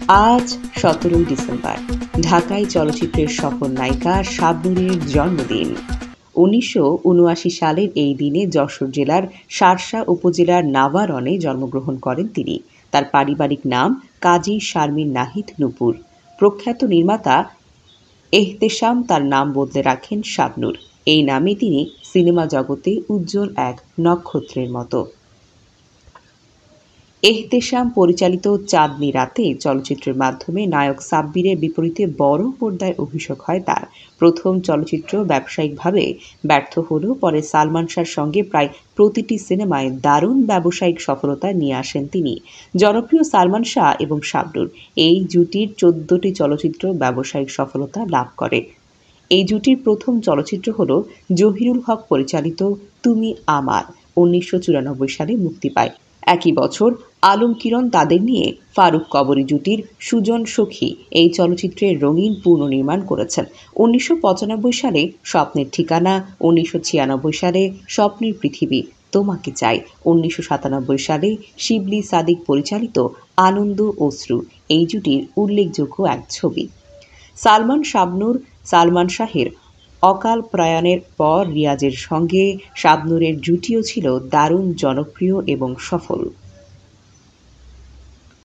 আজ 17 ডিসেম্বর ঢাকায় চলচ্চিত্রের সফল নায়িকা শাবনূরের জন্মদিন। 1979 সালের এই দিনে যশোর জেলার শার্শা উপজেলার নাভারণে জন্মগ্রহণ করেন তিনি। তার পারিবারিক নাম কাজী শারমিন নাহিদ নূপুর। প্রখ্যাত নির্মাতা এহতেশাম তার নাম বদলে রাখেন শাবনূর। এই নামে তিনি সিনেমা জগতে উজ্জ্বল এক নক্ষত্রের মতো। এহতেশাম পরিচালিত চাঁদনি রাতে চলচ্চিত্রের মাধ্যমে নায়ক সাব্বিরের বিপরীতে বড় পর্দায় অভিষেক হয় তার। প্রথম চলচ্চিত্র ব্যবসায়িকভাবে ব্যর্থ হলেও পরে সালমান শাহর সঙ্গে প্রায় প্রতিটি সিনেমায় দারুণ ব্যবসায়িক সফলতা নিয়ে আসেন তিনি। জনপ্রিয় সালমান শাহ এবং শাবনূর এই জুটির 14টি চলচ্চিত্র ব্যবসায়িক সফলতা লাভ করে। এই জুটির প্রথম চলচ্চিত্র হল জহিরুল হক পরিচালিত তুমি আমার। 1994 সালে মুক্তি পায়। একই বছর আলম কিরণ তাদের নিয়ে ফারুক কবরী জুটির সুজন সখী এই চলচ্চিত্রের রঙিন পুনর্নির্মাণ করেছেন। 1995 সালে স্বপ্নের ঠিকানা, 1996 সালে স্বপ্নের পৃথিবী তোমাকে চাই, 1997 সালে শিবলি সাদিক পরিচালিত আনন্দ অশ্রু এই জুটির উল্লেখযোগ্য এক ছবি। সালমান শাহের অকাল প্রয়াণের পর রিয়াজের সঙ্গে শাবনূরের জুটিও ছিল দারুণ জনপ্রিয় এবং সফল।